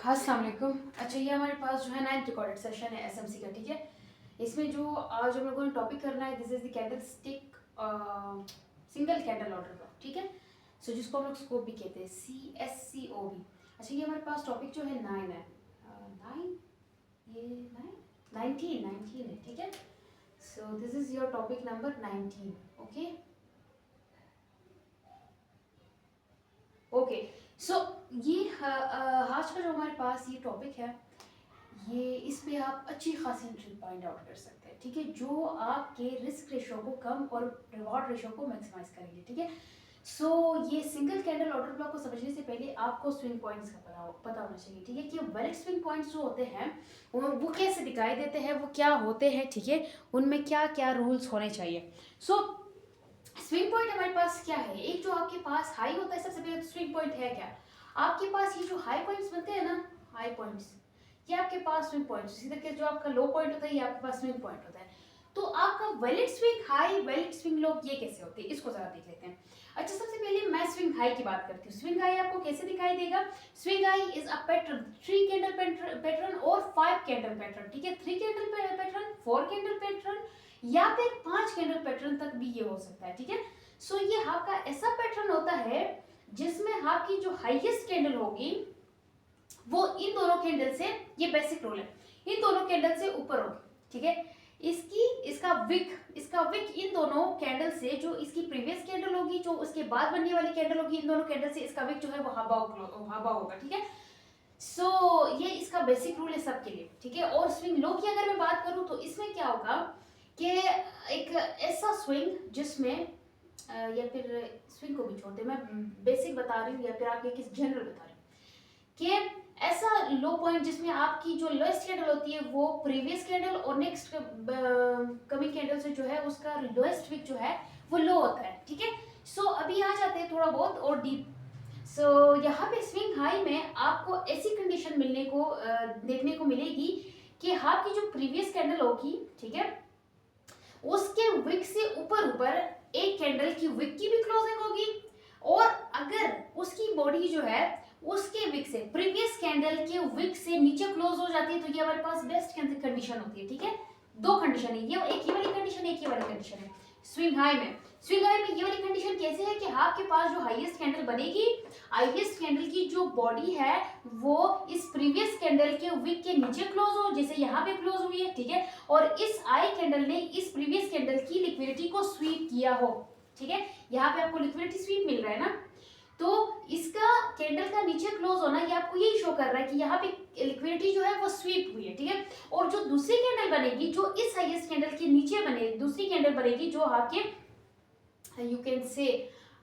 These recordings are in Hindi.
अस्सलाम वालेकुम। अच्छा, ये हमारे पास जो है 9th रिकॉर्डेड सेशन है एसएमसी का, ठीक है। इसमें जो आज हम लोगों ने टॉपिक करना है, this is the candle stick single candle order block, ठीक है। सो जिसको हम लोग स्कोप भी कहते हैं, CSCOB। अच्छा, ये हमारे पास टॉपिक जो है 9 है, 9 ये 9 19 है, ठीक है। So this is your topic number 19, okay okay. So ये आज का जो हमारे पास ये टॉपिक है, ये इस पे आप अच्छी खासी एंट्री पॉइंट आउट कर सकते हैं, ठीक है, जो आपके रिस्क रेशो को कम और रिवॉर्ड रेशो को मैक्सिमाइज करेंगे, ठीक है। सो ये सिंगल कैंडल ऑर्डर ब्लॉक को समझने से पहले आपको स्विंग पॉइंट्स का पता होना चाहिए, ठीक है, कि वैलिड स्विंग पॉइंट्स जो होते हैं वो कैसे दिखाई देते हैं, वो क्या होते हैं, ठीक है, उनमें क्या क्या रूल्स होने चाहिए। सो स्विंग पॉइंट हमारे पास क्या है, एक जो आपके पास हाई होता है, सबसे पहले तो स्विंग पॉइंट है क्या, आपके पास ये जो हाई पॉइंट्स बनते हैं ना, हाई पॉइंट्स, ये आपके पास स्विंग पॉइंट, इसी तरीके जो आपका लो पॉइंट होता है ये आपके पास स्विंग पॉइंट होता है। तो आपका valid swing high, valid swing low, ये कैसे होते हैं, इसको जरा देख लेते हैं। अच्छा, सबसे पहले मैं स्विंग हाई की बात करती हूँ। स्विंग हाई आपको कैसे दिखाई देगा, swing high is a pattern, 3 candle pattern और 5 कैंडल पैटर्न, ठीक है, 3 कैंडल पैटर्न, 4 कैंडल पैटर्न या फिर 5 कैंडल पैटर्न तक भी ये हो सकता है, ठीक है। सो ये आपका ऐसा पैटर्न होता है जिसमें आपकी जो हाईएस्ट कैंडल होगी वो इन दोनों कैंडल से, ये बेसिक रूल है, इन दोनों कैंडल से ऊपर होगी, ठीक है। इसका विक इन दोनों कैंडल से, जो इसकी प्रीवियस कैंडल होगी, जो उसके बाद बनने वाली कैंडल होगी, इन दोनों कैंडल से इसका विक जो है वो हबा होगा, ठीक है। सो ये इसका बेसिक रूल है सबके लिए, ठीक है। और स्विंग लो की अगर मैं बात करूं तो इसमें क्या होगा कि एक ऐसा स्विंग जिसमें या फिर स्विंग को भी छोड़ते, मैं बेसिक बता रही हूँ या फिर आपके किस जनरल बता रही हूँ, कि ऐसा लो पॉइंट जिसमें आपकी जो लोएस्ट कैंडल होती है वो प्रीवियस कैंडल और नेक्स्ट कमिंग कैंडल से जो है उसका लोएस्ट विक जो है वो लो होता है, ठीक है। सो अभी आ जाते हैं थोड़ा बहुत और डीप। सो यहाँ पे स्विंग हाई में आपको ऐसी कंडीशन देखने को मिलेगी कि आपकी जो प्रीवियस कैंडल होगी, ठीक है, उसके विक से ऊपर एक कैंडल की विक की भी क्लोजिंग होगी, और अगर उसकी बॉडी जो है उसके विक से, प्रीवियस कैंडल के विक से नीचे क्लोज हो जाती है, तो ये हमारे पास बेस्ट कंडीशन होती है, ठीक है। दो कंडीशन है, ये एक ही वाली कंडीशन है, एक ही वाली कंडीशन है स्विंग हाई में। स्विंग हाई में ये वाली कंडीशन कैसे है कि आपके पास जो हाईएस्ट कैंडल बनेगी, हाईएस्ट कैंडल की जो बॉडी है वो इस प्रीवियस कैंडल के विक के नीचे क्लोज हो, जैसे यहाँ पे क्लोज हुई है, ठीक है, और इस आई कैंडल ने इस प्रीवियस कैंडल की लिक्विडिटी को स्वीप किया हो, ठीक है। यहाँ पे आपको लिक्विडिटी स्वीप मिल रहा है ना, तो इसका कैंडल का नीचे क्लोज होना ये आपको यही शो कर रहा है कि यहाँ पे लिक्विडिटी जो है वो स्वीप हुई है, ठीक है। और जो दूसरी कैंडल बनेगी, जो इस हाईएस्ट कैंडल के नीचे बने, दूसरी कैंडल बनेगी जो आपके यू कैन से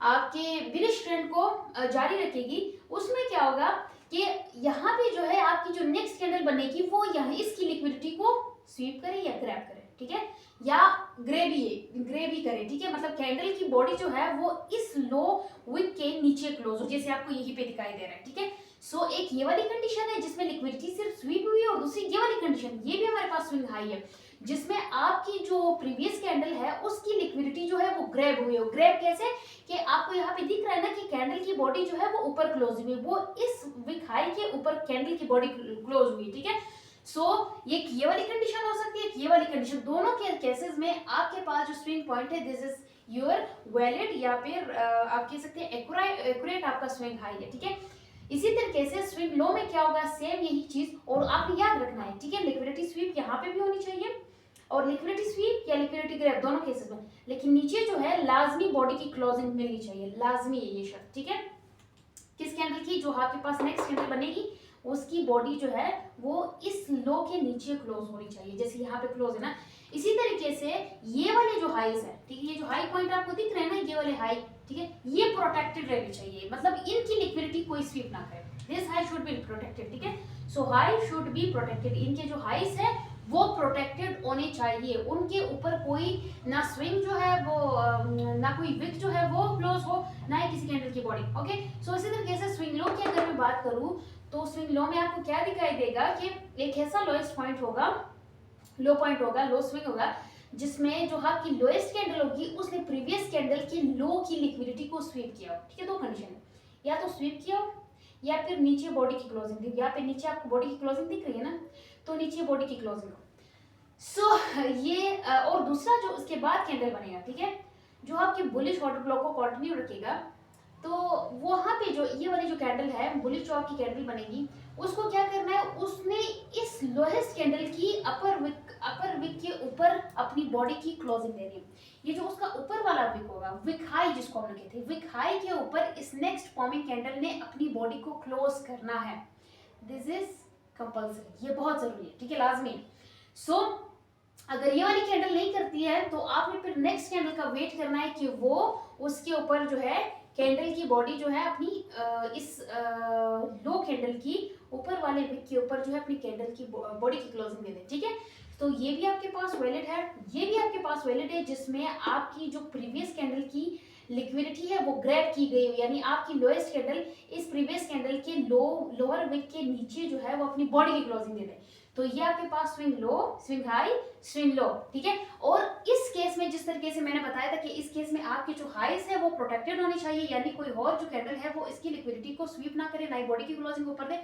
आपके बिलिश ट्रेंड को जारी रखेगी, उसमें क्या होगा कि यहाँ पे जो है आपकी जो नेक्स्ट कैंडल बनेगी वो यहाँ इसकी लिक्विडिटी को स्वीप करे या ग्रैब करे, ठीक है, या ग्रे भी करे, ठीक है। मतलब कैंडल की बॉडी जो है वो इस लो विक के नीचे क्लोज हो, जैसे आपको यहीं पे दिखाई दे रहा है, ठीक है। सो एक ये वाली कंडीशन है जिसमें लिक्विडिटी सिर्फ स्वीप हुई है, और दूसरी ये वाली कंडीशन, ये भी हमारे पास स्विंग हाई है, जिसमें आपकी जो प्रीवियस कैंडल है उसकी लिक्विडिटी जो है वो ग्रैब हुई है। ग्रैब कैसे कि आपको यहाँ पे दिख रहा है ना कि कैंडल की बॉडी जो है वो ऊपर क्लोज हुई है, वो इस विक हाई के ऊपर कैंडल की बॉडी क्लोज हुई, ठीक है। सो ये वाली कंडीशन हो सकती है, ये वाली कंडीशन, दोनों के केसेस में आपके पास जो स्विंग पॉइंट है दिस इज योर वैलिड या फिर आप कह सकते हैं एक्यूरेट आपका स्विंग हाई है, ठीक है। इसी तरीके से स्विंग लो में क्या होगा, सेम यही चीज, और आपको याद रखना है, ठीक है, लिक्विडिटी स्वीप यहाँ पे भी होनी चाहिए और लिक्विडिटी स्वीप या लिक्विडिटी ग्रैब दोनों केसेस में, लेकिन नीचे जो है लाजमी बॉडी की क्लोजिंग मिलनी चाहिए, लाजमी है ये शर्त, ठीक है। किस कैंडल की, जो आपके पास नेक्स्ट कैंडल बनेगी उसकी बॉडी जो है वो इस लो के नीचे क्लोज होनी चाहिए, जैसे यहाँ पे क्लोज है ना। इसी तरीके से ये वाले जो हाईज है, ठीक है, ये जो हाई पॉइंट आपको दिख रहे हैं ना, ये वाले हाई, ठीक है, ये प्रोटेक्टेड रहनी चाहिए, मतलब इनकी लिक्विडिटी कोई स्वीप ना करे, this high should be protected, ठीक है। सो हाई शुड बी प्रोटेक्टेड, इनके जो हाईस है वो प्रोटेक्टेड होने चाहिए, उनके ऊपर कोई ना स्विंग जो है वो ना कोई विक जो है वो क्लोज हो, ना ही किसी कैंडल की बॉडी, ओके। सो इसी तरीके से स्विंग लो की अगर मैं बात करूं तो स्विंग लो में आपको क्या दिखाई देगा कि एक ऐसा लोएस्ट पॉइंट होगा, लो पॉइंट होगा, लो स्विंग होगा, जिसमें जो आपकी लोएस्ट कैंडल होगी उसने प्रीवियस कैंडल की लो की लिक्विडिटी को स्वीप किया हो, ठीक है। दो कंडीशन है, या तो स्वीप किया हो या फिर नीचे बॉडी की क्लोजिंग दिख, यहाँ पे नीचे आपको बॉडी की क्लोजिंग दिख रही है ना, तो नीचे बॉडी की क्लोजिंग। सो ये और दूसरा जो उसके बाद कैंडल बनेगा, ठीक है, जो आपके बुलिश ऑर्डर ब्लॉक को कंटिन्यू रखेगा, तो वहां पे जो ये वाली जो कैंडल है बुलिश जो आपकी कैंडल बनेगी, उसको क्या करना है, उसने इस लोएस्ट कैंडल की अपर विक के ऊपर अपनी बॉडी की क्लोजिंग देनी है। ये जो उसका ऊपर वाला विक होगा, विक हाई जिसको हम लोग कहते हैं, विक हाई के ऊपर इस नेक्स्ट फॉर्मिंग कैंडल ने अपनी बॉडी को क्लोज करना है। दिस इज कंपल्सरी, ये बहुत जरूरी है, ठीक है, लाजमी। सो अगर ये वाली कैंडल नहीं करती है तो आपने फिर नेक्स्ट कैंडल का वेट करना है कि वो उसके ऊपर जो है कैंडल की बॉडी जो है अपनी इस लो कैंडल की ऊपर वाले विक के ऊपर जो है अपनी कैंडल की बॉडी की क्लोजिंग दे दे, ठीक है। तो ये भी आपके पास वैलिड है, ये भी आपके पास वैलिड है, जिसमें आपकी जो प्रीवियस कैंडल की लिक्विडिटी है वो ग्रैब की गई, यानी आपकी लोएस्ट कैंडल इस प्रीवियस कैंडल के लोअर विक के नीचे जो है वो अपनी बॉडी की क्लोजिंग दे दे। तो ये आपके पास swing low, swing high, swing low, ठीक है। और इस केस में जिस तरीके से मैंने बताया था कि इस केस में आपकी जो हाइस है वो प्रोटेक्टेड होनी चाहिए, यानी कोई और जो कैंडल है वो इसकी लिक्विडिटी को स्वीप ना करे, ना ही बॉडी की क्लोजिंग ऊपर दे।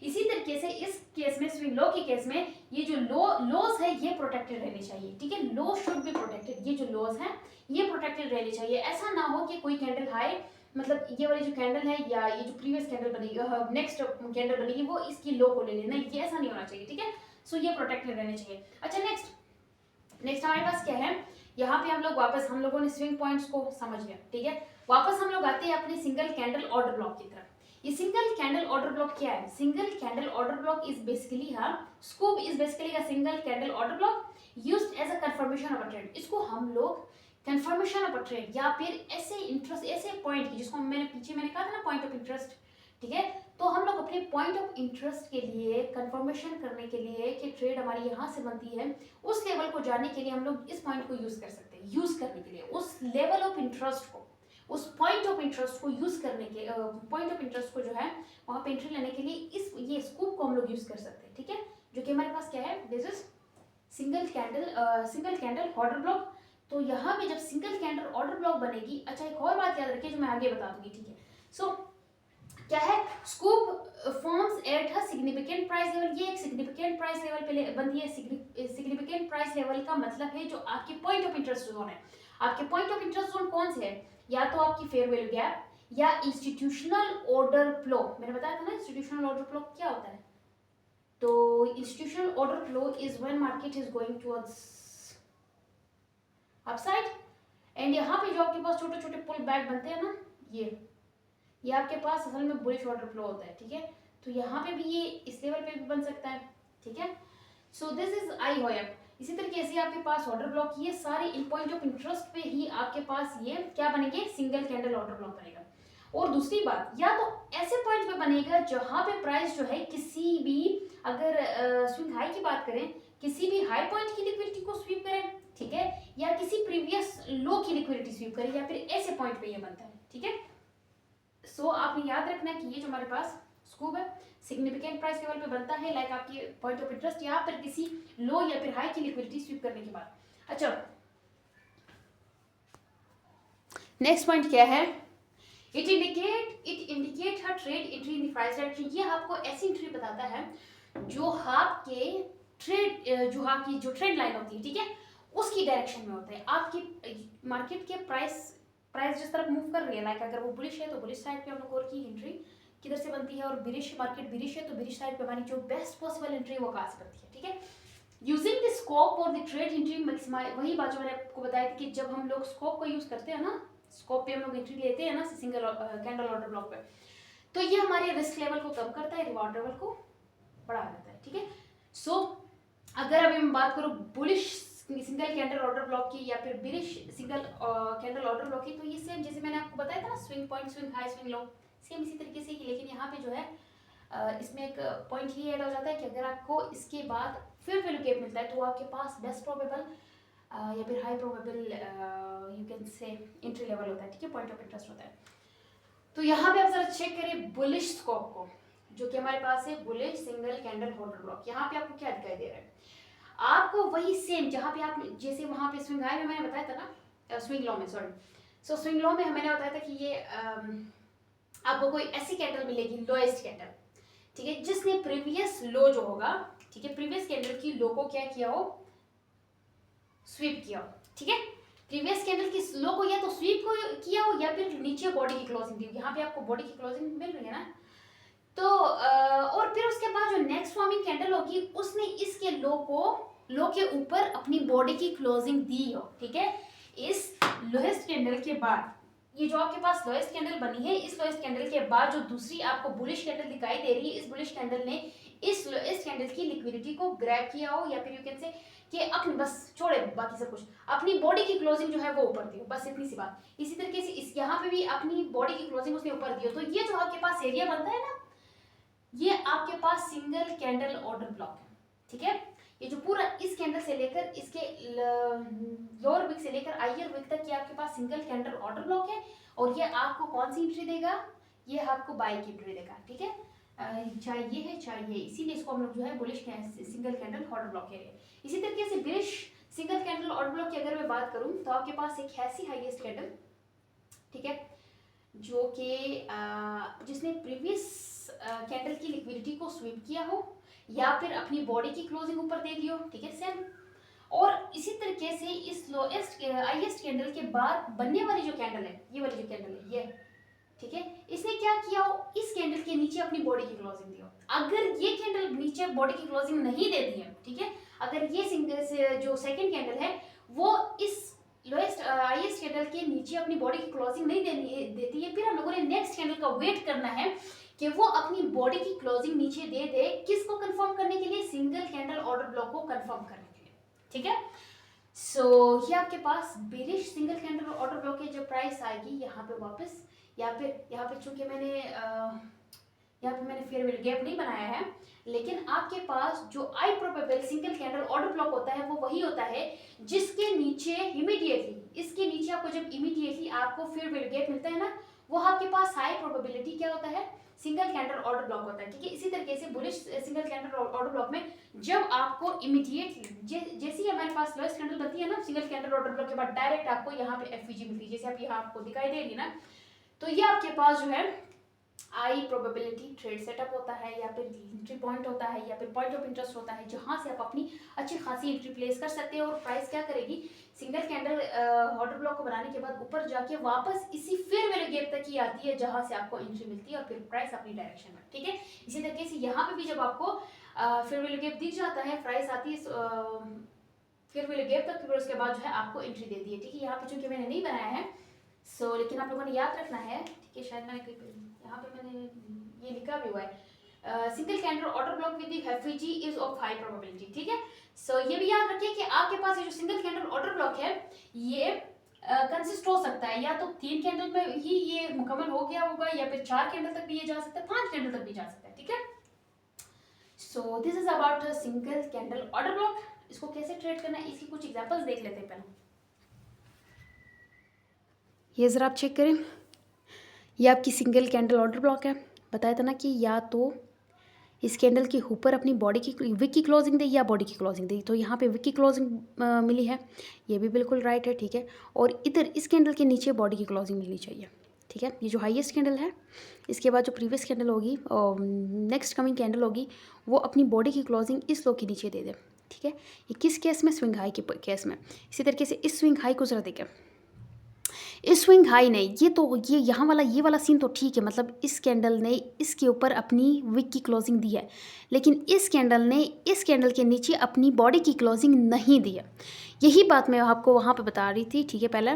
इसी तरीके से इस केस में, स्विंग लो के केस में, ये जो लोस है ये प्रोटेक्टेड रहने चाहिए, ठीक है, लो शुड बी प्रोटेक्टेड, ये जो लोस है ये प्रोटेक्टेड रहने चाहिए। ऐसा ना हो कि कोई कैंडल हाई, मतलब ये वाली जो कैंडल है या ये जो प्रीवियस कैंडल बनेगी, नेक्स्ट कैंडल बनेगी, वो इसकी लो को ले लेना, ये ऐसा नहीं होना चाहिए, ठीक है। सो ये प्रोटेक्टेड रहने चाहिए। अच्छा, नेक्स्ट हमारे पास क्या है, यहाँ पे हम लोग वापस, हम लोगों ने स्विंग पॉइंट्स को समझ लिया, ठीक है। वापस हम लोग आते हैं अपने सिंगल कैंडल ऑर्डर ब्लॉक की तरफ। ये सिंगल कैंडल ऑर्डर ब्लॉक क्या है? Single candle order block is basically scoop is basically a single candle order block used as a confirmation of a trade. इसको हम लोग कंफर्मेशन ऑफ अ ट्रेड या फिर ऐसे इंटरेस्ट, ऐसे पॉइंट की, जिसको मैंने कहा था ना पॉइंट ऑफ इंटरेस्ट, ठीक है। तो हम लोग अपने पॉइंट ऑफ इंटरेस्ट के लिए कंफर्मेशन करने के लिए कि ट्रेड हमारी यहाँ से बनती है, उस लेवल को जानने के लिए हम लोग इस पॉइंट को यूज कर सकते हैं। यूज करने के लिए उस लेवल ऑफ इंटरेस्ट को, उस पॉइंट ऑफ इंटरेस्ट को यूज करने के, पॉइंट ऑफ इंटरेस्ट को जो है वहाँ पे एंट्री लेने के लिए इस ये स्कूप को हम लोग यूज कर सकते हैं, ठीक है। जो कि हमारे पास क्या है, this is single candle order block. तो यहाँ पे जब सिंगल कैंडल ऑर्डर ब्लॉक बनेगी, अच्छा एक और बात याद रखिए जो मैं आगे बता दूंगी, ठीक है। सो क्या है, scoop forms at a significant price level. ये एक सिग्निफिकेंट प्राइस लेवल पे बनती है। सिग्निफिकेंट प्राइस लेवल का मतलब है जो आपके पॉइंट ऑफ इंटरेस्ट जोन है। आपके पॉइंट ऑफ इंटरेस्ट जोन कौन से है? या तो आपकी फेयर वैल्यू गैप या इंस्टीट्यूशनल ऑर्डर फ्लो। मैंने बताया था ना इंस्टीट्यूशनल ऑर्डर फ्लो क्या होता है। तो institutional order flow is when market is going towards upside, and यहाँ पे जो आपके पास छोटे छोटे पुल बैक बनते हैं ना, ये आपके पास असल में बुलिश ऑर्डर फ्लो होता है, ठीक है। तो यहाँ पे भी ये इस लेवल पे भी बन सकता है, ठीक है। So this is I hope. इसी तरीके से आपके पास ऑर्डर ब्लॉक, ये सारे इन पॉइंट ऑफ इंटरेस्ट पे ही आपके पास ये क्या बनेंगे, सिंगल कैंडल ऑर्डर ब्लॉक बनेगा। और दूसरी बात, या तो ऐसे पॉइंट पे बनेगा जहां पे प्राइस जो है किसी भी, अगर स्विंग हाई की बात करें, किसी भी हाई पॉइंट की लिक्विडिटी को स्वीप करें, ठीक है, या किसी प्रीवियस लो की लिक्विडिटी स्वीप करें, या फिर ऐसे पॉइंट पे ये बनता है, ठीक है। सो आपने याद रखना है कि ये जो हमारे पास स्कूप है सिग्निफिकेंट प्राइस लेवल पे बनता है, लाइक आपकी पॉइंट ऑफ इंटरेस्ट यहाँ पर किसी लो या फिर हाई की लिक्विडिटी स्वीप करने के बाद। अच्छा, नेक्स्ट पॉइंट क्या है, it indicate her trade entry in the price direction. ये आपको ऐसी एंट्री बताता है जो आपके ट्रेड, जो आपकी जो ट्रेड लाइन होती है, ठीक है, उसकी डायरेक्शन में होता है। आपकी मार्केट के प्राइस जिस तरफ मूव कर रही है, लाइक अगर वो बुलिश है तो बुलिश साइड पे हम लोग और की एंट्री किधर से बनती है, और बिरिश मार्केट बिरिश है तो बिरिश साइड पे हमारी जो बेस्ट पॉसिबल एंट्री वो कहाँ से बनती है, ठीक है। यूजिंग द स्कोप और द ट्रेड एंट्री मैक्सिमाइज, वही बात जो मैंने आपको बताई थी कि जब हम लोग स्कोप को यूज करते हैं ना, स्कोप पे हम लोग एंट्री लेते हैं ना सिंगल कैंडल ऑर्डर ब्लॉक पे, तो ये हमारे रिस्क लेवल को कम करता है, रिवॉर्ड लेवल को बढ़ा देता है, ठीक है। सो अगर अभी मैं बात करूँ bullish single candle order block की या फिर bearish single candle order block की, तो ये सेम जैसे मैंने आपको बताया था ना, swing point, swing high, swing लो, सेम इसी तरीके से ही। लेकिन यहाँ पे जो है इसमें एक पॉइंट ही ऐड हो जाता है कि अगर आपको इसके बाद फिर वैल्यू गैप मिलता है तो आपके पास बेस्ट प्रोबेबल या फिर हाई प्रोबेबल यू कैन से एंट्री लेवल होता है, ठीक है, पॉइंट ऑफ इंटरेस्ट होता है। तो यहाँ पे आप जरा चेक करिए बुलिश स्कोप को, जो कि हमारे पास है bullish single candle order block. यहाँ पे आपको क्या दिखाई दे रहा है, आपको वही सेम जहाँ पे आप जैसे वहाँ पे स्विंग हाई में मैंने बताया था ना, स्विंग लो में, सॉरी, सो स्विंग लो में मैंने बताया था कि ये आपको कोई ऐसी कैंडल मिलेगी लोएस्ट कैंडल, ठीक है, जिसने प्रीवियस लो जो होगा, ठीक है, प्रीवियस कैंडल की लो को क्या किया हो, स्वीप किया हो, ठीक है, प्रीवियस कैंडल की लो को या तो स्वीप को किया हो या फिर नीचे बॉडी की क्लोजिंग दी हो। यहाँ पे आपको बॉडी की क्लोजिंग मिल रही है ना, तो और फिर उसके बाद जो नेक्स्ट फॉर्मिंग कैंडल होगी उसने इसके लो के ऊपर अपनी बॉडी की क्लोजिंग दी हो, ठीक है। इस लोएस्ट कैंडल के बाद, ये जो आपके पास लोएस्ट कैंडल बनी है, इस लोएस्ट कैंडल के बाद जो दूसरी आपको बुलिश कैंडल दिखाई दे रही है, इस बुलिश कैंडल ने इस लोएस्ट कैंडल की लिक्विडिटी को ग्रैब किया हो, या फिर यू कैन से कि अपनी बस छोड़े बाकी सब कुछ, अपनी बॉडी की क्लोजिंग जो है वो ऊपर दी हो, बस इतनी सी बात। इसी तरीके से इस यहाँ पे भी अपनी बॉडी की क्लोजिंग उसने ऊपर दी हो। तो ये जो आपके पास एरिया बनता है ना, ये आपके पास सिंगल कैंडल ऑर्डर ब्लॉक है, ठीक है। ये जो पूरा इस कैंडल से लेकर इसके लोअर विक से लेकर हायर विक तक ये आपके पास सिंगल कैंडल ऑर्डर ब्लॉक है, और ये आपको कौन सी एंट्री देगा, ये आपको बाय की एंट्री देगा, ठीक है। चाहे ये है चाहे ये, इसीलिए इसको हम लोग जो है bullish single candle order block कह रहे हैं। इसी तरीके से bearish single candle order block की अगर मैं बात करूं तो आपके पास एक ऐसी हाईएस्ट कैंडल, ठीक है, जो कि जिसने प्रीवियस कैंडल की लिक्विडिटी को स्वीप किया हो या फिर अपनी बॉडी की क्लोजिंग ऊपर दे दी हो, ठीक है, सेम। और इसी तरीके से इस लोएस्ट हाईएस्ट कैंडल के बाद बनने वाली जो कैंडल है, ये वाली जो कैंडल है ये, ठीक है, इसने क्या किया हो, इस कैंडल के नीचे अपनी बॉडी की क्लोजिंग दी हो। अगर ये कैंडल नीचे बॉडी की क्लोजिंग नहीं देती है, ठीक है, अगर ये सिंगल से जो सेकंड कैंडल है वो इस लोएस्ट हाईएस्ट कैंडल के नीचे अपनी बॉडी की क्लोजिंग नहीं देती है, फिर हम लोगों ने नेक्स्ट कैंडल का वेट करना है कि वो अपनी बॉडी की क्लोजिंग नीचे दे दे, किसको कंफर्म करने के लिए, सिंगल कैंडल ऑर्डर ब्लॉक को कंफर्म करने के लिए, ठीक है। सो ये आपके पास bearish single candle order block की जो प्राइस आएगी यहाँ पे वापस, या फिर यहाँ पे चूंकि मैंने यहाँ पे मैंने फेयर वैल्यू गैप नहीं बनाया है, लेकिन आपके पास जो I probable single candle order block होता है वो वही होता है जिसके नीचे इमीडिएटली, इसके नीचे आपको जब इमीडिएटली आपको फेयर वैल्यू गैप मिलता है ना, वो आपके पास हाई प्रोबेबिलिटी क्या होता है, सिंगल कैंडल ऑर्डर ब्लॉक होता है, ठीक है। इसी तरीके से bullish single candle order block में जब आपको इमीडिएटली जैसे ही हमारे पास लोएस्ट कैंडल बनती है ना सिंगल कैंडल ऑर्डर ब्लॉक के बाद, डायरेक्ट आपको यहाँ पे एफवीजी मिलती है, जैसे आप यहाँ आपको दिखाई दे रही ना, तो ये आपके पास जो है आई प्रोबेबिलिटी ट्रेड सेटअप होता है, या फिर एंट्री पॉइंट होता है, या फिर पॉइंट ऑफ इंटरेस्ट होता है, जहां से आप अपनी अच्छी खासी एंट्री प्लेस कर सकते हैं। और प्राइस क्या करेगी, सिंगल कैंडल ऑर्डर ब्लॉक को बनाने के बाद ऊपर जाके वापस इसी फेयर वैल्यू गैप तक ही आती है जहां से आपको एंट्री मिलती है, और फिर प्राइस अपनी डायरेक्शन में, ठीक है। इसी तरीके से यहाँ पे भी जब आपको फेयर वैल्यू गैप दिख जाता है, प्राइस आती है फेयर वैल्यू गैप तक, फिर उसके बाद जो है आपको एंट्री दे दी है, ठीक है। यहाँ पे चूंकि मैंने नहीं बनाया है लेकिन आप लोगों ने याद रखना है, ठीक है, शायद मैंने यहाँ पे मैंने ये लिखा भी हुआ है, single candle order block with the FVG is of high probability, ठीक है। सो ये भी याद रखिए कि आपके पास ये जो सिंगल कैंडल ऑर्डर ब्लॉक है ये कंसिस्ट हो सकता है या तो 3 कैंडल में ही ये मुकम्मल हो गया होगा, या फिर 4 कैंडल तक भी ये जा सकता है, 5 कैंडल तक भी जा सकता है, ठीक है। So this is about single candle order block. इसको कैसे ट्रेड करना है इसकी कुछ एग्जांपल्स देख लेते हैं पहले। ये ज़रा आप चेक करें, ये आपकी सिंगल कैंडल ऑर्डर ब्लॉक है। बताया था ना कि या तो इस कैंडल के ऊपर अपनी बॉडी की विक की क्लोजिंग दे या बॉडी की क्लोजिंग दे, तो यहाँ पे विक की क्लोजिंग मिली है, ये भी बिल्कुल राइट है, ठीक है। और इधर इस कैंडल के नीचे बॉडी की क्लोजिंग मिलनी चाहिए, ठीक है। ये जो हाईएस्ट कैंडल है, इसके बाद जो प्रीवियस कैंडल होगी और नेक्स्ट कमिंग कैंडल होगी, वो अपनी बॉडी की क्लोजिंग इस लो के नीचे दे दे, ठीक है। ये किस केस में, स्विंग हाई के केस में। इसी तरीके से इस स्विंग हाई को ज़रा देखें, इस स्विंग हाई ने ये यहाँ वाला ये वाला सीन तो ठीक है, मतलब इस कैंडल ने इसके ऊपर अपनी विक की क्लोजिंग दी है, लेकिन इस कैंडल ने इस कैंडल के नीचे अपनी बॉडी की क्लोजिंग नहीं दी है। यही बात मैं आपको वहाँ पे बता रही थी, ठीक है, पहले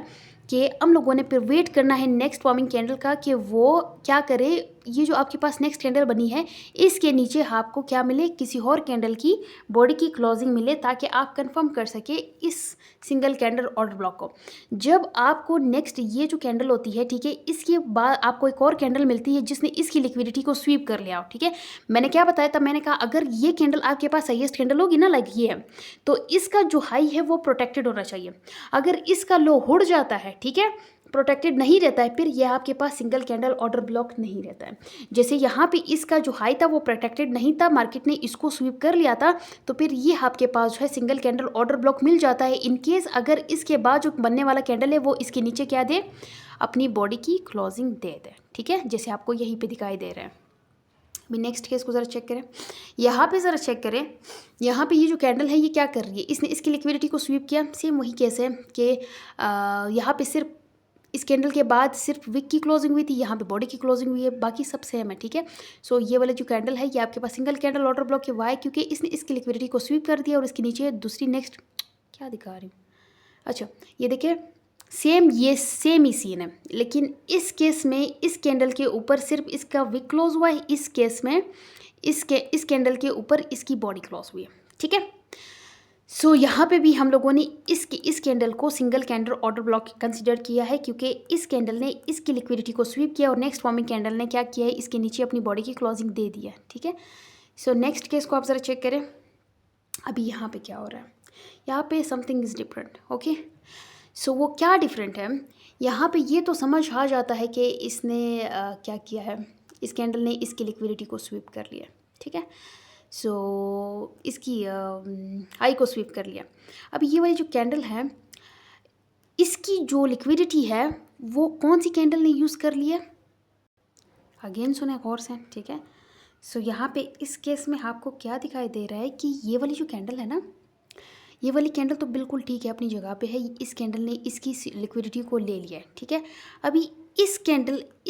कि हम लोगों ने फिर वेट करना है नेक्स्ट फॉर्मिंग कैंडल का कि वो क्या करे। ये जो आपके पास नेक्स्ट कैंडल बनी है इसके नीचे आपको क्या मिले, किसी और कैंडल की बॉडी की क्लोजिंग मिले, ताकि आप कंफर्म कर सके इस सिंगल कैंडल ऑर्डर ब्लॉक को। जब आपको नेक्स्ट ये जो कैंडल होती है, ठीक है, इसके बाद आपको एक और कैंडल मिलती है जिसने इसकी लिक्विडिटी को स्वीप कर लिया हो, ठीक है। मैंने क्या बताया था, मैंने कहा अगर ये कैंडल आपके पास हाईएस्ट कैंडल होगी ना, लाइक ये है, तो इसका जो हाई है वो प्रोटेक्टेड होना चाहिए। अगर इसका लो उड़ जाता है, ठीक है, प्रोटेक्टेड नहीं रहता है, फिर यह आपके पास सिंगल कैंडल ऑर्डर ब्लॉक नहीं रहता है। जैसे यहाँ पे इसका जो हाई था वो प्रोटेक्टेड नहीं था, मार्केट ने इसको स्वीप कर लिया था, तो फिर ये आपके पास जो है सिंगल कैंडल ऑर्डर ब्लॉक मिल जाता है। इन केस अगर इसके बाद जो बनने वाला कैंडल है वो इसके नीचे क्या दे, अपनी बॉडी की क्लोजिंग दे दे, ठीक है, जैसे आपको यहीं पे दिखाई दे रहा है। अभी नेक्स्ट केस को ज़रा चेक करें, यहाँ पे ज़रा चेक करें, यहाँ पे ये जो कैंडल है ये क्या कर रही है, इसने इसकी लिक्विडिटी को स्वीप किया। सेम वही केस है कि यहाँ पे सिर्फ इस कैंडल के बाद सिर्फ विक की क्लोजिंग हुई थी, यहाँ पे बॉडी की क्लोजिंग हुई है, बाकी सब सेम है, ठीक है। सो ये वाला जो कैंडल है ये आपके पास सिंगल कैंडल ऑर्डर ब्लॉक है। वाई? क्योंकि इसने इसकी लिक्विडिटी को स्वीप कर दिया और इसके नीचे दूसरी नेक्स्ट क्या दिखा रही हूँ, अच्छा ये देखिए सेम, ये सेम ही सीन है, लेकिन इस केस में इस कैंडल के ऊपर सिर्फ इसका विक क्लोज हुआ है, इस केस में इस कैंडल के ऊपर इसकी बॉडी क्लोज हुई है, ठीक है। सो यहाँ पे भी हम लोगों ने इस कैंडल को single candle order block consider किया है, क्योंकि इस कैंडल ने इसकी लिक्विडिटी को स्वीप किया और नेक्स्ट फॉर्मिंग कैंडल ने क्या किया है, इसके नीचे अपनी बॉडी की क्लोजिंग दे दिया, ठीक है। सो नेक्स्ट केस को आप ज़रा चेक करें। अभी यहाँ पे क्या हो रहा है, यहाँ पे समथिंग इज़ डिफरेंट, ओके। सो वो क्या डिफरेंट है, यहाँ पे ये तो समझ आ जाता है कि इसने क्या किया है, इस कैंडल ने इसकी लिक्विडिटी को स्वीप कर लिया, ठीक है। सो इसकी हाई को स्वीप कर लिया। अब ये वाली जो कैंडल है इसकी जो लिक्विडिटी है वो कौन सी कैंडल ने यूज़ कर लिया, अगेन सुने गौर से, ठीक है। सो यहाँ पे इस केस में आपको क्या दिखाई दे रहा है कि ये वाली जो कैंडल है ना, ये वाली कैंडल तो बिल्कुल ठीक है, अपनी जगह पे है, इस कैंडल ने इसकी लिक्विडिटी को ले लिया है, ठीक है। अभी इस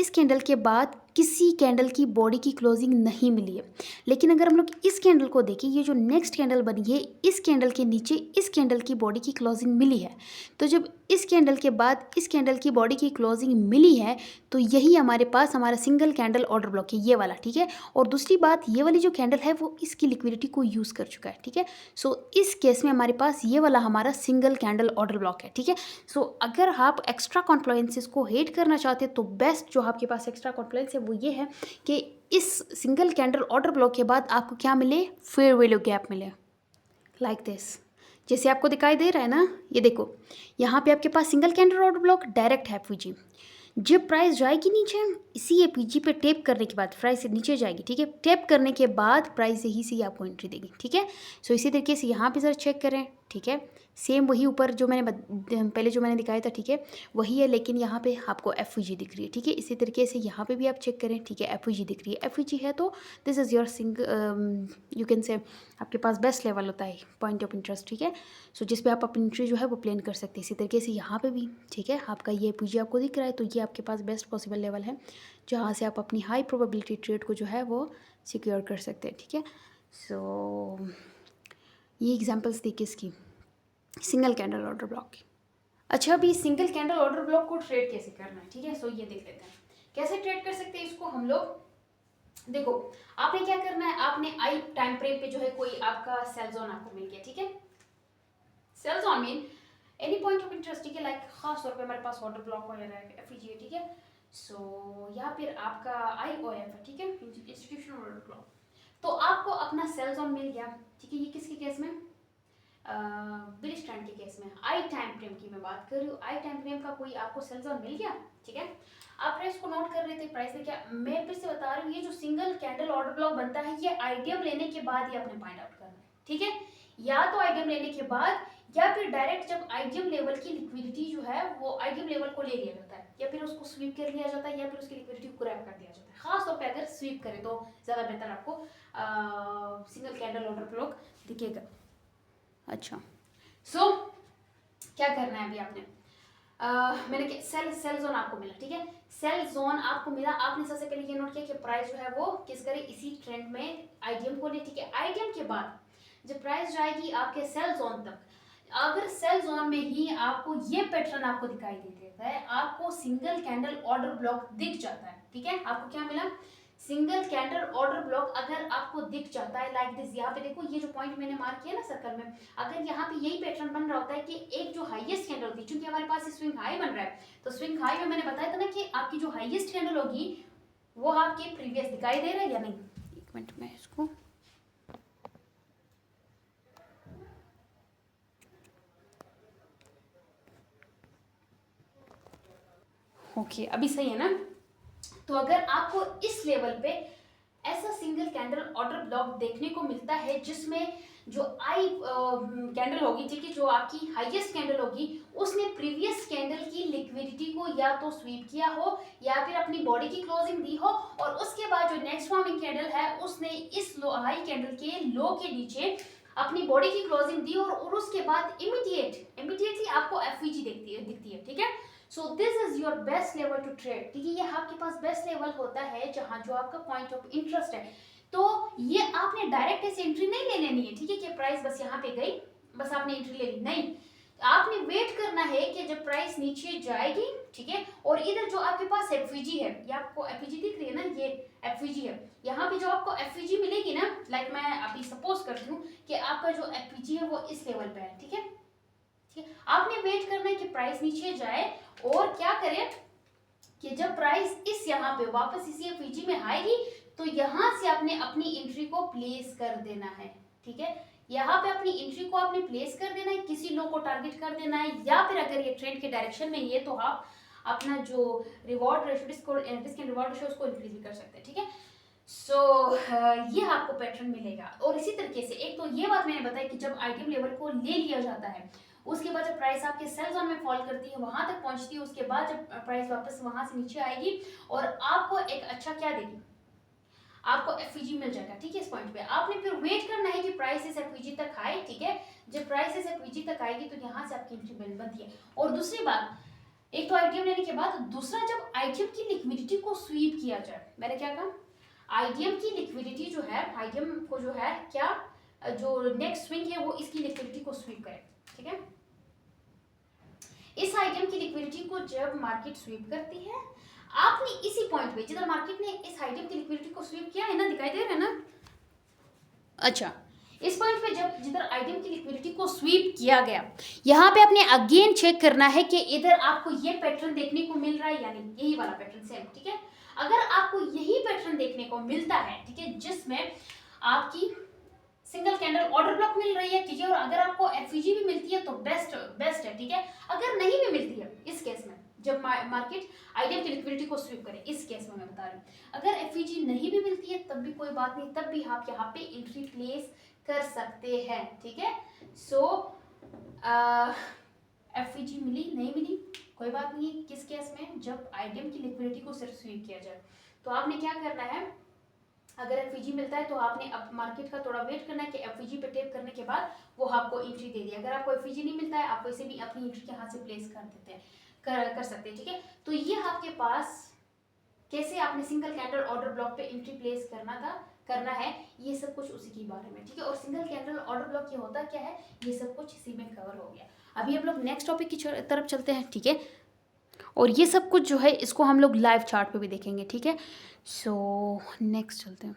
कैंडल के बाद किसी कैंडल की बॉडी की क्लोजिंग नहीं मिली है, लेकिन अगर हम लोग इस कैंडल को देखें, ये जो नेक्स्ट कैंडल बनी है इस कैंडल के नीचे इस कैंडल की बॉडी की क्लोजिंग मिली है। तो जब इस कैंडल के बाद इस कैंडल की बॉडी की क्लोजिंग मिली है तो यही हमारे पास हमारा सिंगल कैंडल ऑर्डर ब्लॉक है, ये वाला, ठीक है। और दूसरी बात, ये वाली जो कैंडल है वो इसकी लिक्विडिटी को यूज़ कर चुका है, ठीक है। सो इस केस में हमारे पास ये वाला हमारा सिंगल कैंडल ऑर्डर ब्लॉक है, ठीक है। सो अगर आप एक्स्ट्रा कॉन्फ्लुएंसेस को हेट करना चाहते हैं तो बेस्ट जो आपके पास एक्स्ट्रा कॉन्फ्लुएंस है वो ये है कि इस सिंगल कैंडल ऑर्डर ब्लॉक के बाद आपको क्या मिले, फेयर वैल्यू गैप मिले, लाइक दिस, जैसे आपको दिखाई दे रहा है ना, ये देखो यहाँ पे आपके पास single candle order block direct है एफवीजी। जब प्राइस जाएगी नीचे, इसी एपीजी पे टैप करने के बाद प्राइस नीचे जाएगी, ठीक है। टैप करने के बाद प्राइस यही से ही आपको एंट्री देगी, ठीक है। सो इसी तरीके से यहाँ पे ज़रा चेक करें, ठीक है। सेम वही ऊपर जो मैंने पहले जो मैंने दिखाया था, ठीक है, वही है, लेकिन यहाँ पे आपको एफवीजी दिख रही है, ठीक है। इसी तरीके से यहाँ पे भी आप चेक करें, ठीक है, एफवीजी दिख रही है। एफवीजी है तो this is your you can से आपके पास बेस्ट लेवल होता है पॉइंट ऑफ इंटरेस्ट, ठीक है। सो जिस पे आप अपनी एंट्री जो है वो प्लान कर सकते हैं। इसी तरीके से यहाँ पे भी, ठीक है, आपका ये एफवीजी आपको दिख रहा है तो ये आपके पास बेस्ट पॉसिबल लेवल है जहाँ से आप अपनी हाई प्रोबेबिलिटी ट्रेड को जो है वो सिक्योर कर सकते हैं, ठीक है। सो ये एग्जांपल्स थी किसकी, सिंगल कैंडल ऑर्डर ब्लॉक की। अच्छा, अभी सिंगल कैंडल ऑर्डर ब्लॉक को ट्रेड कैसे करना है, ठीक है। सो ये देख लेते हैं कैसे ट्रेड कर सकते हैं इसको हम लोग। देखो आपने क्या करना है, आपने आई टाइम फ्रेम पे जो है कोई आपका सेल जोन आपको मिल गया, ठीक है। Sell zone mean any point of interest, ठीक है, लाइक खास तौर पे हमारे पास ऑर्डर ब्लॉक वगैरह है, एफईजी है, ठीक है। सो या फिर आपका आईओएफ है, ठीक है, इंस्टीट्यूशनल ऑर्डर ब्लॉक। तो आपको अपना सेल जोन मिल गया, ठीक है। ये किसके केस में, बिलिश ट्रेंड के केस में, आई टाइम फ्रेम की मैं बात कर रही हूँ। आई टाइम फ्रेम का कोई आपको सेल जोन मिल गया, ठीक है। आप प्राइस को नोट कर रहे थे, प्राइस ने क्या, मैं फिर से बता रही हूँ, ये जो सिंगल कैंडल ऑर्डर ब्लॉक बनता है ये आईडीएम लेने के बाद ही आपने फाइंड आउट करना है, ठीक है। या तो आईडीएम लेने के बाद या फिर डायरेक्ट जब आईडीएम लेवल की लिक्विडिटी जो है वो आईडीएम लेवल को ले लिया जाता है, या फिर उसको स्वीप कर लिया जाता है, या फिर उसकी लिक्विडिटी को ग्रैब कर दिया जाता है। खास तौर पे अगर स्वीप करें तो ज़्यादा बेहतर आपको सिंगल कैंडल ऑर्डर ब्लॉक दिखेगा। अच्छा, सो क्या करना है अभी आपने, मैंने सेल जोन आपको मिला, ठीक है। सेल जोन आपको मिला, आपने सबसे पहले ये नोट किया कि प्राइस जो है वो किस करे, इसी ट्रेंड में आईडीएम को ले, ठीक है। आईडीएम के बाद जब प्राइस जाएगी आपके सेल जोन तक, अगर सेल जोन में ही आपको ये पैटर्न आपको दिखाई दे देता है, आपको सिंगल कैंडल ऑर्डर ब्लॉक दिख जाता है, ठीक है। आपको क्या मिला, सिंगल कैंडल ऑर्डर ब्लॉक अगर आपको दिख जाता है लाइक दिस, यहाँ पे देखो ये जो पॉइंट मैंने मार्क किया ना सर्कल में, अगर यहाँ पे यही पैटर्न बन रहा होता है कि एक जो हाईएस्ट कैंडल होती है, चूंकि हमारे पास स्विंग हाई बन रहा है, तो स्विंग हाई में मैंने बताया था ना कि आपकी जो हाईएस्ट कैंडल होगी वो आपके प्रीवियस दिखाई दे रहा है या नहीं। एक मिनट में इसको ओके, अभी सही है ना। तो अगर आपको इस लेवल पे ऐसा सिंगल कैंडल ऑर्डर ब्लॉक देखने को मिलता है जिसमें जो आई कैंडल होगी, ठीक है, जो आपकी हाईएस्ट कैंडल होगी, उसने प्रीवियस कैंडल की लिक्विडिटी को या तो स्वीप किया हो या फिर अपनी बॉडी की क्लोजिंग दी हो, और उसके बाद जो नेक्स्ट फॉर्मिंग कैंडल है उसने इस हाई कैंडल के लो के नीचे अपनी बॉडी की क्लोजिंग दी और उसके बाद इमीडिएटली आपको एफवीजी दिखती है, ठीक है। So this is your best level to trade, ठीक है। ये आपके पास बेस्ट लेवल होता है जहां जो आपका पॉइंट ऑफ इंटरेस्ट है। तो ये आपने डायरेक्ट ऐसे एंट्री नहीं ले लेनी है, ठीक है, कि प्राइस बस यहाँ पे गई बस आपने एंट्री ले ली, नहीं, आपने वेट करना है कि जब प्राइस नीचे जाएगी, ठीक है, और इधर जो आपके पास एफवीजी है, ये आपको एफवीजी दिख रही है ना, ये एफवीजी है, यहाँ पे जो आपको एफवीजी मिलेगी ना, लाइक मैं अभी सपोज करती हूँ कि आपका जो एफवीजी है वो इस लेवल पे है, ठीक है, ठीक है। आपने वेट करना है कि प्राइस नीचे जाए और क्या करें कि जब प्राइस इस यहाँ पे वापस इसी एफवीजी में आएगी तो यहाँ से आपने अपनी एंट्री को प्लेस कर देना है, ठीक है। यहाँ पे अपनी एंट्री को आपने प्लेस कर देना है, किसी लो को टारगेट कर देना है, या फिर अगर ये ट्रेंड के डायरेक्शन में ये तो आप अपना जो reward ratio risk and reward ratio उसको इंक्रीज भी कर सकते हैं, ठीक है। सो ये आपको पैटर्न मिलेगा। और इसी तरीके से एक तो ये बात मैंने बताई कि जब आइडियल लेवल को ले लिया जाता है, उसके बाद जब प्राइस आपके सेल जोन में फॉल करती है, वहां तक पहुंचती है, उसके बाद जब प्राइस वापस वहां से नीचे आएगी और आपको एक अच्छा क्या देगी, आपको एफवीजी मिल जाएगा, ठीक है। इस पॉइंट पे आपने फिर वेट करना है कि प्राइस इस एफवीजी तक आए, ठीक है। जब प्राइस इस एफवीजी तक आएगी तो यहाँ से आपकी एंट्री बनती है। और दूसरी बात, एक तो आईटीएम लेने के बाद, दूसरा जब आईटीएम की लिक्विडिटी को स्वीप किया जाए, मैंने क्या कहा, आईटीएम की लिक्विडिटी जो है, आईटीएम को जो है क्या, जो नेक्स्ट स्विंग है वो इसकी लिक्विडिटी को स्वीप करे, ठीक है। इस आइटम की लिक्विडिटी को जब मार्केट स्वीप करती है, आपने इसी पॉइंट पे जिधर मार्केट ने इस आइटम की लिक्विडिटी को स्वीप किया है ना, दिखाई दे रहा है ना, अच्छा, इस पॉइंट पे जब जिधर आइटम की लिक्विडिटी को स्वीप किया गया, यहाँ पे आपने अगेन चेक करना है कि इधर आपको ये पैटर्न देखने को मिल रहा है या नहीं, यही वाला पैटर्न सेम, ठीक है। अगर आपको यही पैटर्न देखने को मिलता है, ठीक है, जिसमें आपकी सिंगल कैंडल ऑर्डर ब्लॉक मिल रही है, ठीक है, और अगर आपको एफवीजी भी मिलती है तो बेस्ट है, ठीक है। अगर नहीं भी मिलती है, इस केस में जब मार्केट आइडियल की लिक्विडिटी को स्वीप करे, इस केस में मैं बता रही हूँ, अगर एफवीजी नहीं भी मिलती है तब भी कोई बात नहीं, तब भी आप यहाँ पे एंट्री प्लेस कर सकते हैं, ठीक है। सो एफवीजी मिली नहीं मिली कोई बात नहीं है, किस केस में, जब आइडियम की लिक्विडिटी को सिर्फ स्वीप किया जाए। तो आपने क्या करना है, अगर एफवीजी मिलता है तो आपने अब मार्केट का थोड़ा वेट करना है कि एफवीजी पे टेप करने के बाद वो आपको एंट्री दे दी। अगर आपको एफवीजी नहीं मिलता है, आप वैसे भी अपनी एंट्री यहाँ से प्लेस कर देते हैं, कर सकते हैं, ठीक है। तो ये आपके पास कैसे आपने सिंगल कैंडल ऑर्डर ब्लॉक पे एंट्री प्लेस करना है, ये सब कुछ उसी के बारे में, ठीक है। और सिंगल कैंडल ऑर्डर ब्लॉक ये होता क्या है, ये सब कुछ इसी में कवर हो गया। अभी हम लोग नेक्स्ट टॉपिक की तरफ चलते हैं, ठीक है। और ये सब कुछ जो है इसको हम लोग लाइव चार्ट पे भी देखेंगे, ठीक है। सो नेक्स्ट चलते हैं।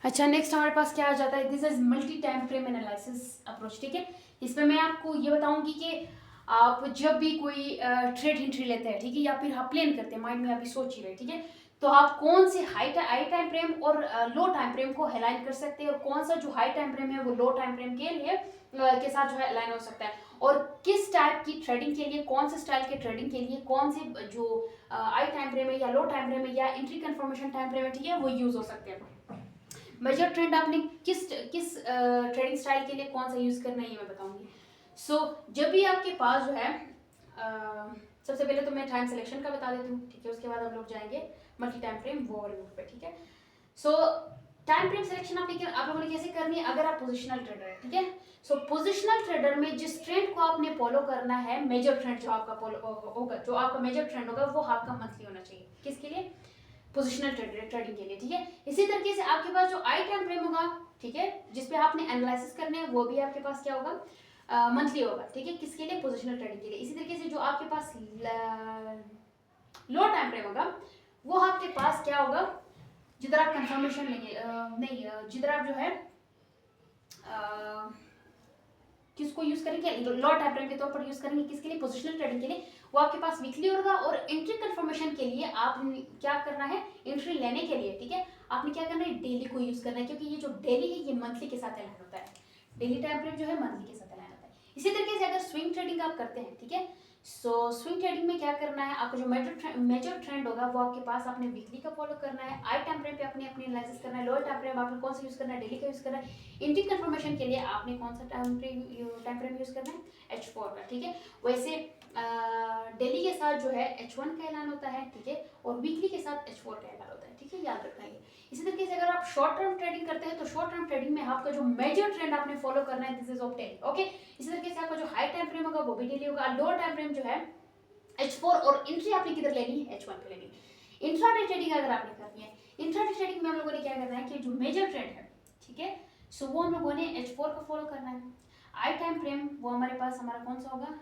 अच्छा, नेक्स्ट हमारे पास क्या आ जाता है, this is multi time frame analysis approach, ठीक है। इसमें मैं आपको ये बताऊंगी कि आप जब भी कोई ट्रेड एंट्री लेते हैं, ठीक है, या फिर आप प्लान करते हैं, माइंड में अभी सोच ही रहे, ठीक है, तो आप कौन से हाई टाइम फ्रेम और लो टाइम फ्रेम को अलाइन कर सकते हैं, और कौन सा जो हाई टाइम फ्रेम है वो लो टाइम फ्रेम के लिए के साथ जो है अलाइन हो सकता है, और किस टाइप की ट्रेडिंग के लिए, कौन से स्टाइल के ट्रेडिंग के लिए कौन से जो हाई टाइम फ्रेम है या लो टाइम फ्रेम है या एंट्री कंफर्मेशन टाइम फ्रेम है, ठीक है, वो यूज हो सकते हैं। मेजर ट्रेंड आपने किस ट्रेडिंग स्टाइल के लिए कौन सा यूज करना है ये मैं बताऊंगी। सो जब भी आपके पास जो है सबसे पहले तो मैं टाइम सिलेक्शन का बता देती हूँ, ठीक है, उसके बाद हम लोग जाएंगे मल्टी टाइम फ्रेम वो वाले पे, ठीक है। सो टाइम फ्रेम सिलेक्शन आप लोगों ने कैसे करनी है, अगर आप पोजिशनल ट्रेडर है, ठीक है। सो पोजिशनल ट्रेडर में जिस ट्रेंड को आपने फॉलो करना है, मेजर ट्रेंड जो आपका होगा, जो आपका मेजर ट्रेंड होगा वो आपका मंथली होना चाहिए, किसके लिए, पोजिशनल ट्रेडिंग के लिए, ठीक है। इसी तरीके से आपके पास जो आई टाइम फ्रेम होगा, ठीक है, जिसपे आपने एनालिसिस करने हैं, वो भी आपके पास क्या होगा, मंथली होगा, ठीक है, किसके लिए, पोजिशनल ट्रेडिंग के लिए। इसी तरीके से जो आपके पास लो टाइम फ्रेम होगा वो आपके पास क्या होगा, जिधर आप कंफर्मेशन नहीं जिधर आप जो है किसको यूज करेंगे, लो टाइम फ्रेम के तौर पर यूज करेंगे, किसके लिए, पोजिशनल ट्रेडिंग के लिए, वो आपके पास वीकली होगा। और एंट्री कंफर्मेशन के लिए आप क्या करना है, एंट्री लेने के लिए, ठीक है, आपने क्या करना है, डेली को यूज करना है, क्योंकि ये जो डेली है ये मंथली के साथ अलाइन होता है, डेली टाइम फ्रेम जो है मंथली के साथ अलाइन होता है। इसी तरीके से अगर स्विंग ट्रेडिंग आप करते हैं, ठीक है, सो स्विंग ट्रेडिंग में क्या करना है, आपका जो मेजर ट्रेंड होगा वो आपके पास आपने वीकली का फॉलो करना है, आई टाइम फ्रेम पे आपने अपनी एनालिसिस करना है, लोअर टाइम फ्रेम आपने कौन सा यूज करना है, डेली का यूज करना है, इंट्री कंफर्मेशन के लिए आपने कौन सा टाइम फ्रेम यूज करना है, H4 का, ठीक है। वैसे डेली के साथ जो है H1 का ऐलान होता है, ठीक है, और वीकली के साथ H4 का ऐलान होता है, ठीक है, याद रखना है। इसी तरीके से अगर आप शॉर्ट टर्म ट्रेडिंग करते हैं तो शॉर्ट टर्म ट्रेडिंग में आपका जो मेजर ट्रेंड आपने फॉलो करना है, this is of daily, okay. इसी तरीके से आपका जो हाई टाइम फ्रेम होगा वो भी डेली होगा, लोअर टाइम फ्रेम जो है H4, और एंट्री आपने किधर लेनी है, H1 पे लेनी है। इंट्राडे ट्रेडिंग अगर आपने करनी है, इंट्राडे ट्रेडिंग में हम लोगों ने क्या करना है कि जो मेजर ट्रेंड है, ठीक है, सो वो हम लोगों ने H4 का फॉलो करना है। आई टाइम फ्रेम वो हमारे पास हमारा कौन सा होगा,